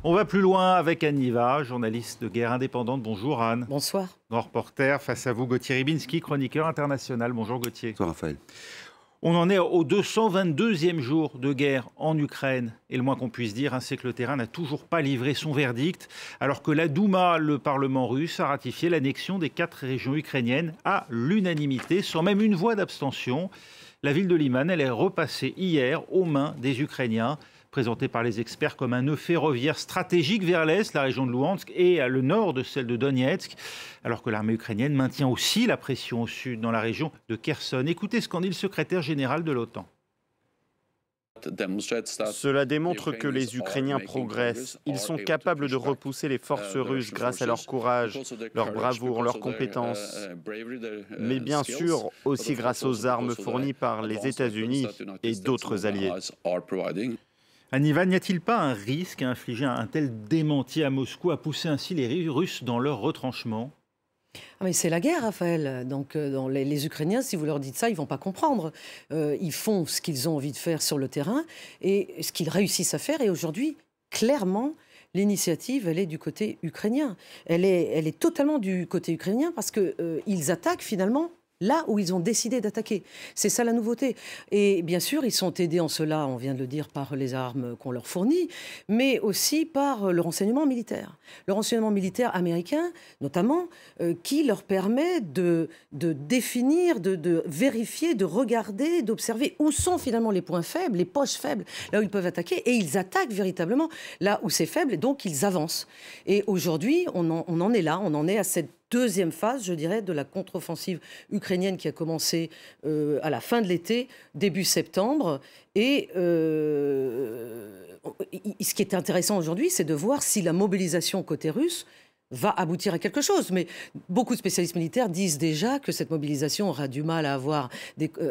On va plus loin avec Anne Niva, journaliste de guerre indépendante. Bonjour Anne. Bonsoir. Grand reporter, face à vous Gauthier Rybinski, chroniqueur international. Bonjour Gauthier. Bonsoir Raphaël. On en est au 222e jour de guerre en Ukraine. Et le moins qu'on puisse dire, c'est que le terrain n'a toujours pas livré son verdict, alors que la Douma, le Parlement russe, a ratifié l'annexion des 4 régions ukrainiennes à l'unanimité, sans même une voix d'abstention. La ville de Liman, elle est repassée hier aux mains des Ukrainiens, présentée par les experts comme un nœud ferroviaire stratégique vers l'est, la région de Louhansk, et à le nord de celle de Donetsk, alors que l'armée ukrainienne maintient aussi la pression au sud, dans la région de Kherson. Écoutez ce qu'en dit le secrétaire général de l'OTAN. Cela démontre que les Ukrainiens progressent. Ils sont capables de repousser les forces russes grâce à leur courage, leur bravoure, leurs compétences. Mais bien sûr, aussi grâce aux armes fournies par les États-Unis et d'autres alliés. Anne Niva, n'y a-t-il pas un risque à infliger un tel démenti à Moscou, à pousser ainsi les Russes dans leur retranchement ? Mais c'est la guerre, Raphaël. Donc, les Ukrainiens, si vous leur dites ça, ils ne vont pas comprendre. Ils font ce qu'ils ont envie de faire sur le terrain et ce qu'ils réussissent à faire. Et aujourd'hui, clairement, l'initiative, elle est du côté ukrainien. Elle est totalement du côté ukrainien parce qu'ils attaquent finalement là où ils ont décidé d'attaquer. C'est ça la nouveauté. Et bien sûr, ils sont aidés en cela, on vient de le dire, par les armes qu'on leur fournit, mais aussi par le renseignement militaire. Le renseignement militaire américain, notamment, qui leur permet de définir, de vérifier, de regarder, d'observer où sont finalement les points faibles, les poches faibles, là où ils peuvent attaquer. Et ils attaquent véritablement là où c'est faible, et donc ils avancent. Et aujourd'hui, on en est là, on en est à cette deuxième phase, je dirais, de la contre-offensive ukrainienne qui a commencé à la fin de l'été, début septembre. Et ce qui est intéressant aujourd'hui, c'est de voir si la mobilisation côté russe va aboutir à quelque chose. Mais beaucoup de spécialistes militaires disent déjà que cette mobilisation aura du mal à avoir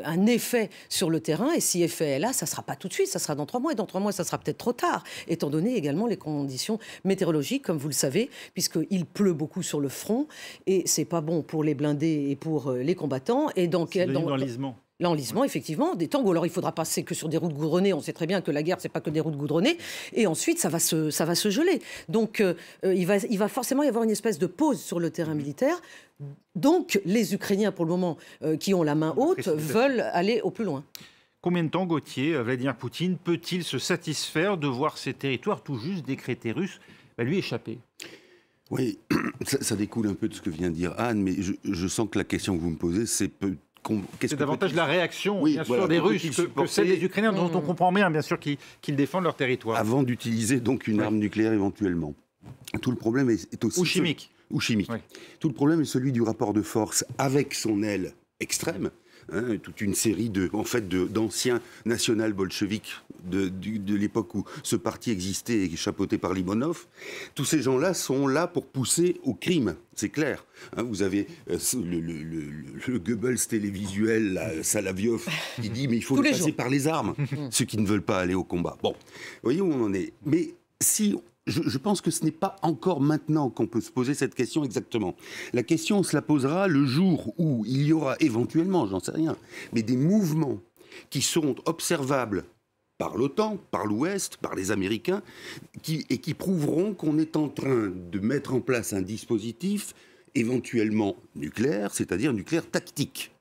un effet sur le terrain. Et si effet est là, ça ne sera pas tout de suite, ça sera dans 3 mois. Et dans 3 mois, ça sera peut-être trop tard, étant donné également les conditions météorologiques, comme vous le savez, puisqu'il pleut beaucoup sur le front. Et ce n'est pas bon pour les blindés et pour les combattants. Et dans l'enlisement. L'enlisement, effectivement, des tangos. Alors, il faudra passer que sur des routes goudronnées. On sait très bien que la guerre, c'est pas que des routes goudronnées. Et ensuite, ça va se geler. Donc, il va forcément y avoir une espèce de pause sur le terrain militaire. Donc, les Ukrainiens, pour le moment, qui ont la main haute, veulent aller au plus loin. Combien de temps, Gauthier, Vladimir Poutine peut-il se satisfaire de voir ces territoires tout juste décrétés russes lui échapper ? Oui, ça découle un peu de ce que vient de dire Anne, mais je sens que la question que vous me posez, c'est davantage la réaction, bien sûr, des Russes que celle des Ukrainiens, dont on comprend bien sûr, qu'ils défendent leur territoire. Avant d'utiliser donc une arme nucléaire éventuellement. Tout le problème est aussi... Ou chimique. Ou chimique. Oui. Tout le problème est celui du rapport de force avec son aile extrême. Toute une série d'anciens national-bolcheviques de l'époque où ce parti existait et chapeauté par Limonov. Tous ces gens-là sont là pour pousser au crime, c'est clair. Vous avez le Goebbels télévisuel, Salaviov, qui dit mais il faut passer par les armes, ceux qui ne veulent pas aller au combat. Bon, voyez où on en est. Mais si... Je pense que ce n'est pas encore maintenant qu'on peut se poser cette question exactement. La question, on se la posera le jour où il y aura éventuellement, j'en sais rien, mais des mouvements qui sont observables par l'OTAN, par l'Ouest, par les Américains, et qui prouveront qu'on est en train de mettre en place un dispositif éventuellement nucléaire, c'est-à-dire nucléaire tactique.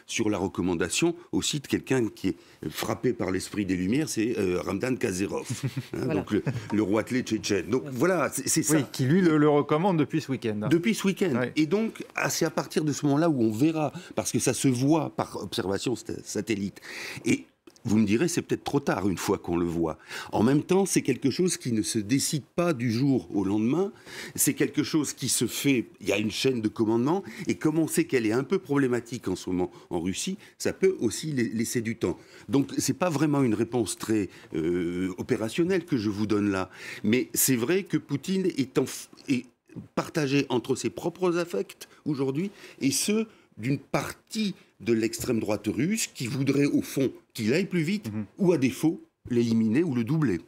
Sur la recommandation aussi de quelqu'un qui est frappé par l'esprit des Lumières, c'est Ramdan Kadyrov, voilà. Donc le roitelet tchétchène. Donc voilà, c'est ça. Oui, qui lui le recommande depuis ce week-end. Depuis ce week-end. Ouais. Et donc, c'est à partir de ce moment-là où on verra, parce que ça se voit par observation satellite. Et vous me direz, c'est peut-être trop tard une fois qu'on le voit. En même temps, c'est quelque chose qui ne se décide pas du jour au lendemain. C'est quelque chose qui se fait, il y a une chaîne de commandement. Et comme on sait qu'elle est un peu problématique en ce moment en Russie, ça peut aussi laisser du temps. Donc, c'est pas vraiment une réponse très opérationnelle que je vous donne là. Mais c'est vrai que Poutine est partagé entre ses propres affects aujourd'hui et ceux d'une partie de l'extrême droite russe qui voudrait au fond qu'il aille plus vite ou à défaut l'éliminer ou le doubler.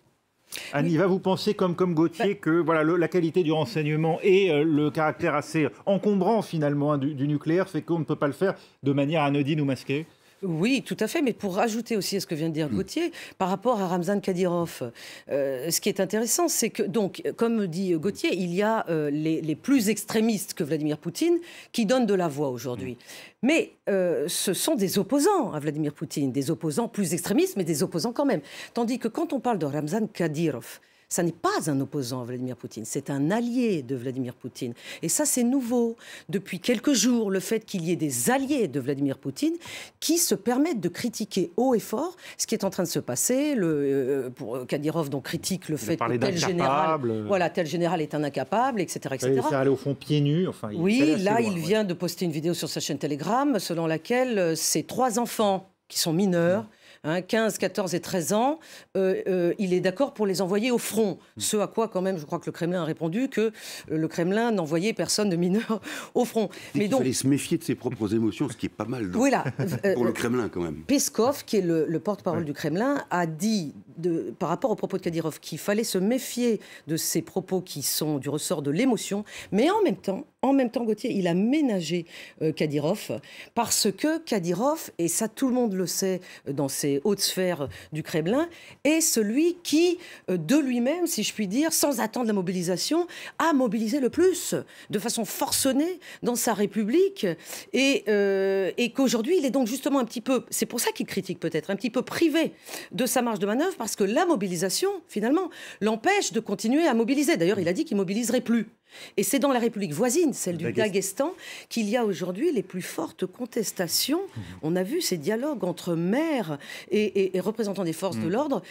Anne Niva, vous pensez comme Gauthier que voilà, la qualité du renseignement et le caractère assez encombrant finalement du nucléaire fait qu'on ne peut pas le faire de manière anodine ou masquée ? Oui, tout à fait. Mais pour rajouter aussi à ce que vient de dire Gauthier, par rapport à Ramzan Kadyrov, ce qui est intéressant, c'est que, donc, comme dit Gauthier, il y a les plus extrémistes que Vladimir Poutine qui donnent de la voix aujourd'hui. Mais ce sont des opposants à Vladimir Poutine, des opposants plus extrémistes, mais des opposants quand même. Tandis que quand on parle de Ramzan Kadyrov, ça n'est pas un opposant à Vladimir Poutine, c'est un allié de Vladimir Poutine. Et ça, c'est nouveau. Depuis quelques jours, le fait qu'il y ait des alliés de Vladimir Poutine qui se permettent de critiquer haut et fort ce qui est en train de se passer. Pour Kadyrov, donc, critique le fait que tel général est un incapable, etc. etc. Il s'est allé au fond pieds nus. Enfin, oui, là, il vient de poster une vidéo sur sa chaîne Telegram selon laquelle ses 3 enfants qui sont mineurs, 15, 14 et 13 ans, il est d'accord pour les envoyer au front. Ce à quoi, quand même, je crois que le Kremlin a répondu que le Kremlin n'envoyait personne de mineur au front. Mais donc, il fallait se méfier de ses propres émotions, ce qui est pas mal donc, pour le Kremlin, quand même. Peskov, qui est le porte-parole du Kremlin, a dit, par rapport aux propos de Kadyrov, qu'il fallait se méfier de ces propos qui sont du ressort de l'émotion, mais en même temps, Gauthier, il a ménagé Kadyrov, parce que Kadyrov, et ça tout le monde le sait dans ses hautes sphères du Kremlin, est celui qui, de lui-même, si je puis dire, sans attendre la mobilisation, a mobilisé le plus, de façon forcenée, dans sa République, et qu'aujourd'hui, il est donc justement un petit peu, c'est pour ça qu'il critique peut-être, un petit peu privé de sa marge de manœuvre, parce que la mobilisation, finalement, l'empêche de continuer à mobiliser. D'ailleurs, il a dit qu'il ne mobiliserait plus. Et c'est dans la République voisine, celle du Daghestan, qu'il y a aujourd'hui les plus fortes contestations. On a vu ces dialogues entre maires et représentants des forces de l'ordre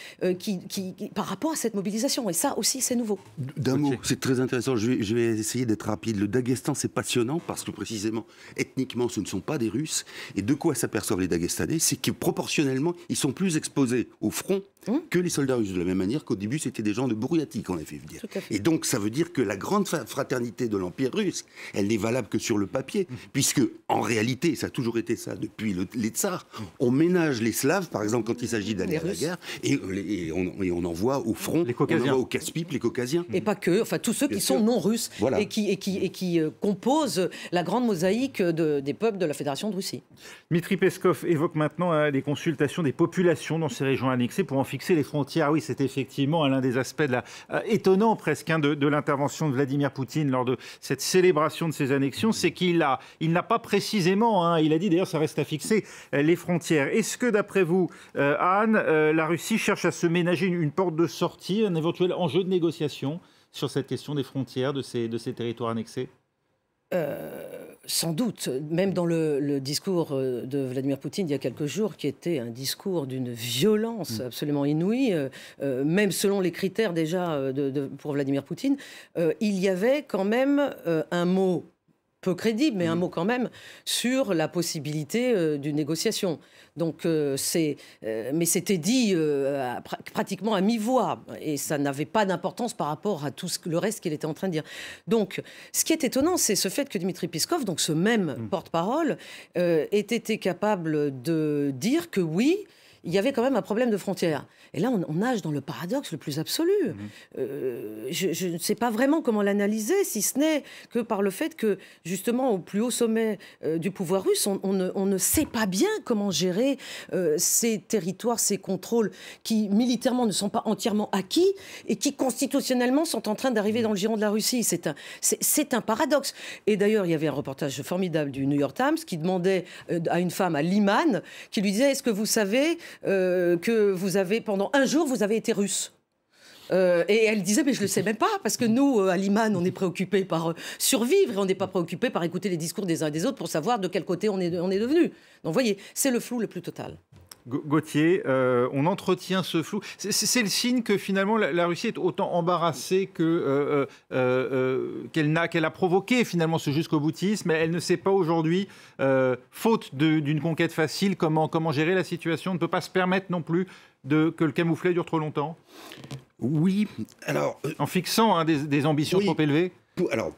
par rapport à cette mobilisation. Et ça aussi, c'est nouveau. D'un mot, c'est très intéressant. Je vais essayer d'être rapide. Le Daghestan, c'est passionnant parce que précisément, ethniquement, ce ne sont pas des Russes. Et de quoi s'aperçoivent les Daghestanais? C'est que proportionnellement, ils sont plus exposés au front que les soldats russes. De la même manière qu'au début, c'était des gens de Bouriatie qu'on a fait venir. Et donc, ça veut dire que la grande fraternité de l'Empire russe, elle n'est valable que sur le papier, puisque, en réalité, ça a toujours été ça depuis les tsars, on ménage les Slaves, par exemple, quand il s'agit d'aller à la guerre, et on envoie au front, on envoie au casse-pipe les Caucasiens. Et pas que, enfin, tous ceux qui sont non russes, et qui composent la grande mosaïque des peuples de la Fédération de Russie. Dmitri Peskov évoque maintenant les consultations des populations dans ces régions annexées pour en fixer les frontières. Oui, c'est effectivement l'un des aspects étonnants presque de l'intervention de Vladimir Poutine lors de cette célébration de ces annexions, c'est qu'il n'a pas précisément, il a dit d'ailleurs ça reste à fixer, les frontières. Est-ce que d'après vous, Anne, la Russie cherche à se ménager une porte de sortie, un éventuel enjeu de négociation sur cette question des frontières de ces territoires annexés ? Sans doute, même dans le discours de Vladimir Poutine il y a quelques jours, qui était un discours d'une violence absolument inouïe, même selon les critères déjà pour Vladimir Poutine, il y avait quand même un mot peu crédible, mais un mot quand même, sur la possibilité d'une négociation. Donc, mais c'était dit pratiquement à mi-voix, et ça n'avait pas d'importance par rapport à tout le reste qu'il était en train de dire. Donc, ce qui est étonnant, c'est ce fait que Dmitri Peskov, donc ce même porte-parole, ait été capable de dire que oui, il y avait quand même un problème de frontières. Et là, on nage dans le paradoxe le plus absolu. Je ne sais pas vraiment comment l'analyser, si ce n'est que par le fait que, justement, au plus haut sommet du pouvoir russe, on ne sait pas bien comment gérer ces territoires, ces contrôles qui, militairement, ne sont pas entièrement acquis et qui, constitutionnellement, sont en train d'arriver dans le giron de la Russie. C'est un paradoxe. Et d'ailleurs, il y avait un reportage formidable du New York Times qui demandait à une femme, à Liman, qui lui disait « Est-ce que vous savez que vous avez, pendant un jour, vous avez été russe ?» Et elle disait, mais je ne le sais même pas, parce que nous, à Liman, on est préoccupés par survivre, et on n'est pas préoccupés par écouter les discours des uns et des autres pour savoir de quel côté on est devenu. Donc, vous voyez, c'est le flou le plus total. Gauthier, on entretient ce flou. C'est le signe que finalement la Russie est autant embarrassée qu'elle a provoqué finalement ce jusqu'au-boutisme. Elle ne sait pas aujourd'hui, faute d'une conquête facile, comment gérer la situation. On ne peut pas se permettre non plus que le camouflet dure trop longtemps. Oui, alors... en fixant des ambitions trop élevées.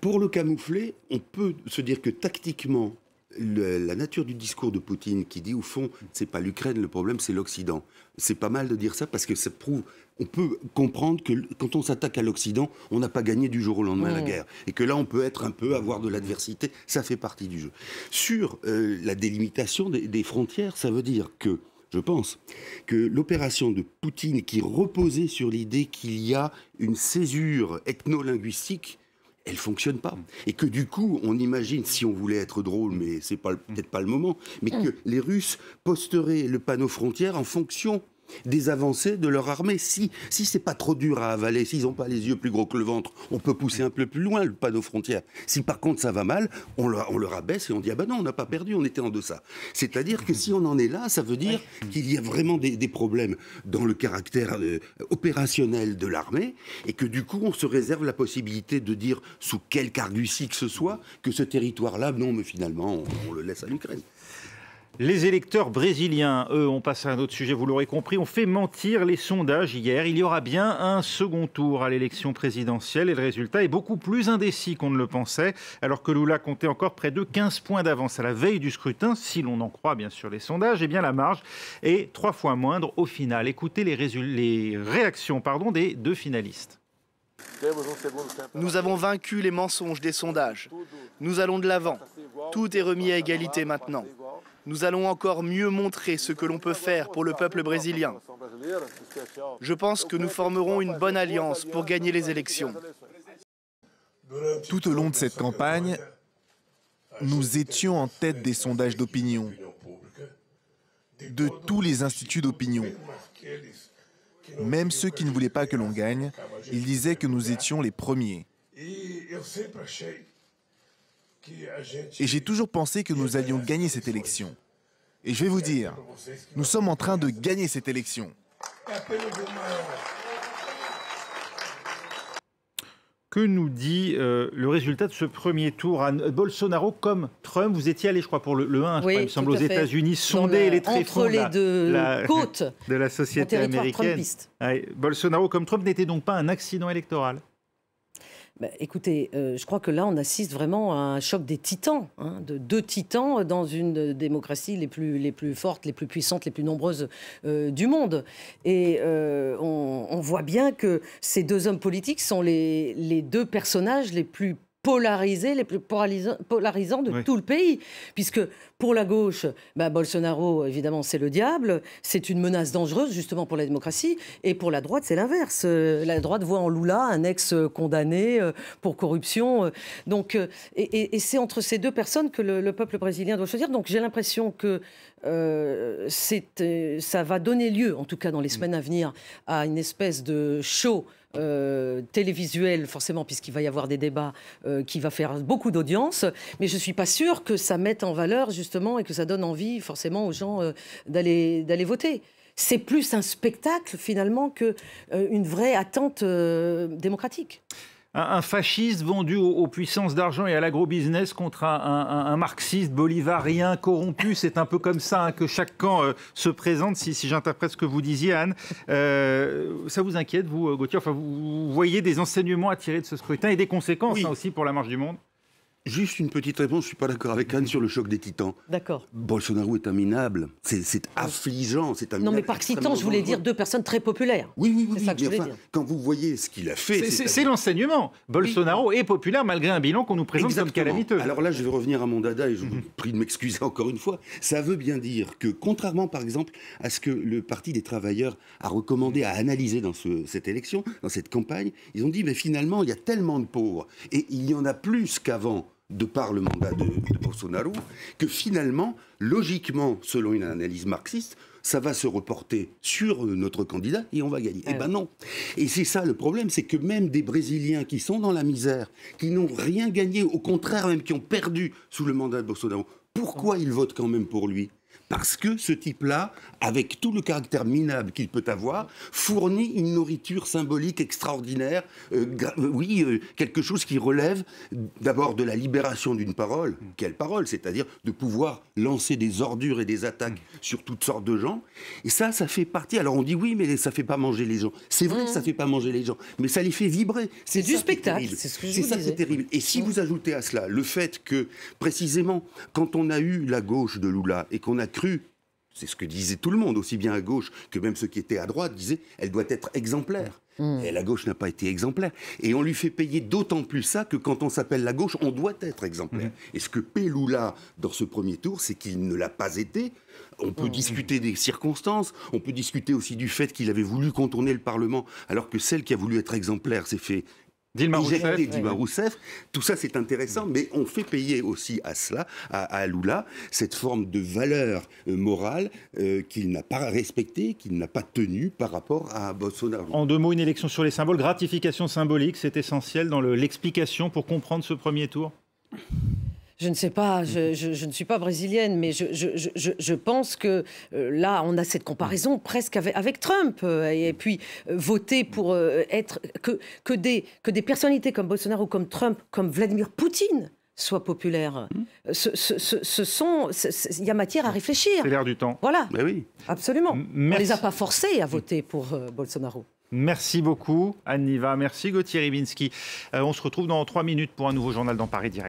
Pour le camoufler, on peut se dire que tactiquement, la nature du discours de Poutine qui dit au fond c'est pas l'Ukraine le problème, c'est l'Occident. C'est pas mal de dire ça parce que ça prouve on peut comprendre que quand on s'attaque à l'Occident, on n'a pas gagné du jour au lendemain la guerre. Et que là, on peut être un peu, avoir de l'adversité, ça fait partie du jeu. Sur la délimitation des frontières, ça veut dire que, je pense, que l'opération de Poutine qui reposait sur l'idée qu'il y a une césure ethno-linguistique, elle fonctionne pas. Et que du coup, on imagine, si on voulait être drôle, mais c'est peut-être pas le moment, mais que les Russes posteraient le panneau frontière en fonction des avancées de leur armée. Si c'est pas trop dur à avaler, s'ils n'ont pas les yeux plus gros que le ventre, on peut pousser un peu plus loin le panneau frontière. Si par contre ça va mal, on le rabaisse et on dit « Ah ben non, on n'a pas perdu, on était en deçà ». C'est-à-dire que si on en est là, ça veut dire qu'il y a vraiment des problèmes dans le caractère opérationnel de l'armée et que du coup on se réserve la possibilité de dire sous quelque argutie que ce soit que ce territoire-là, non mais finalement on le laisse à l'Ukraine. Les électeurs brésiliens, eux, on passe à un autre sujet, vous l'aurez compris, ont fait mentir les sondages hier. Il y aura bien un second tour à l'élection présidentielle et le résultat est beaucoup plus indécis qu'on ne le pensait, alors que Lula comptait encore près de 15 points d'avance à la veille du scrutin, si l'on en croit bien sûr les sondages, eh bien la marge est 3 fois moindre au final. Écoutez les réactions des 2 finalistes. Nous avons vaincu les mensonges des sondages. Nous allons de l'avant. Tout est remis à égalité maintenant. Nous allons encore mieux montrer ce que l'on peut faire pour le peuple brésilien. Je pense que nous formerons une bonne alliance pour gagner les élections. Tout au long de cette campagne, nous étions en tête des sondages d'opinion, de tous les instituts d'opinion. Même ceux qui ne voulaient pas que l'on gagne, ils disaient que nous étions les premiers. Et j'ai toujours pensé que nous allions gagner cette élection. Et je vais vous dire, nous sommes en train de gagner cette élection. Que nous dit le résultat de ce premier tour? Bolsonaro comme Trump, vous étiez allé, je crois, pour le 1, oui, il me semble, aux États-Unis, sonder les tréfonds entre les deux côtes de la société américaine. Ouais, Bolsonaro comme Trump n'était donc pas un accident électoral? Écoutez, je crois que là, on assiste vraiment à un choc des titans, de 2 titans dans une démocratie les plus fortes, les plus puissantes, les plus nombreuses du monde. Et on voit bien que ces 2 hommes politiques sont les 2 personnages les plus polarisés, les plus polarisants de tout le pays. Puisque pour la gauche, Bolsonaro, évidemment, c'est le diable, c'est une menace dangereuse, justement, pour la démocratie. Et pour la droite, c'est l'inverse. La droite voit en Lula un ex-condamné pour corruption. Donc, et c'est entre ces 2 personnes que le peuple brésilien doit choisir. Donc j'ai l'impression que ça va donner lieu, en tout cas dans les semaines à venir, à une espèce de show télévisuel, forcément, puisqu'il va y avoir des débats qui va faire beaucoup d'audience, mais je ne suis pas sûre que ça mette en valeur, justement, et que ça donne envie, forcément, aux gens d'aller voter. C'est plus un spectacle, finalement, qu'une vraie attente démocratique. Un fasciste vendu aux puissances d'argent et à l'agro-business contre un marxiste bolivarien corrompu. C'est un peu comme ça que chaque camp se présente, si j'interprète ce que vous disiez, Anne. Ça vous inquiète, vous, Gauthier? Enfin, vous voyez des enseignements à tirer de ce scrutin et des conséquences aussi pour la marche du monde? Juste une petite réponse, je ne suis pas d'accord avec Anne sur le choc des titans. D'accord. Bolsonaro est un minable, c'est affligeant, c'est un minable. Non mais par titan, je voulais dire 2 personnes très populaires. Oui, c'est ça que je voulais dire. Quand vous voyez ce qu'il a fait... C'est l'enseignement. Bolsonaro est populaire malgré un bilan qu'on nous présente comme calamiteux. Alors là, je vais revenir à mon dada et je vous prie de m'excuser encore une fois. Ça veut bien dire que, contrairement par exemple à ce que le Parti des travailleurs a recommandé à analyser dans cette élection, dans cette campagne, ils ont dit mais finalement il y a tellement de pauvres et il y en a plus qu'avant de par le mandat de Bolsonaro, que finalement, logiquement, selon une analyse marxiste, ça va se reporter sur notre candidat et on va gagner. Eh ben non. Et c'est ça le problème, c'est que même des Brésiliens qui sont dans la misère, qui n'ont rien gagné, au contraire même qui ont perdu sous le mandat de Bolsonaro, pourquoi ils votent quand même pour lui ? Parce que ce type-là, avec tout le caractère minable qu'il peut avoir, fournit une nourriture symbolique extraordinaire. Quelque chose qui relève d'abord de la libération d'une parole. Quelle parole? C'est-à-dire de pouvoir lancer des ordures et des attaques sur toutes sortes de gens. Et ça fait partie... Alors on dit oui, mais ça ne fait pas manger les gens. C'est vrai que ça ne fait pas manger les gens, mais ça les fait vibrer. C'est du spectacle, c'est ce que je vous disais. C'est ça qui est terrible. Et si vous ajoutez à cela le fait que, précisément, quand on a eu la gauche de Lula et qu'on a cru c'est ce que disait tout le monde, aussi bien à gauche que même ceux qui étaient à droite, disaient elle doit être exemplaire. Et la gauche n'a pas été exemplaire. Et on lui fait payer d'autant plus ça que quand on s'appelle la gauche, on doit être exemplaire. Et ce que paie Lula dans ce premier tour, c'est qu'il ne l'a pas été. On peut discuter des circonstances, on peut discuter aussi du fait qu'il avait voulu contourner le Parlement, alors que celle qui a voulu être exemplaire s'est fait Dilma Rousseff. Tout ça, c'est intéressant, mais on fait payer aussi à cela, à Lula, cette forme de valeur morale qu'il n'a pas respectée, qu'il n'a pas tenue par rapport à Bolsonaro. En 2 mots, une élection sur les symboles, gratification symbolique, c'est essentiel dans l'explication pour comprendre ce premier tour. Je ne sais pas, je ne suis pas brésilienne, mais je pense que là, on a cette comparaison presque avec Trump. Et puis, voter pour être... Que des personnalités comme Bolsonaro, comme Trump, comme Vladimir Poutine soient populaires. Il y a matière à réfléchir. C'est l'air du temps. Voilà, Ben oui. Absolument. Merci. On ne les a pas forcés à voter pour Bolsonaro. Merci beaucoup, Anne Niva. Merci, Gauthier Rybinski. On se retrouve dans 3 minutes pour un nouveau journal dans Paris Direct.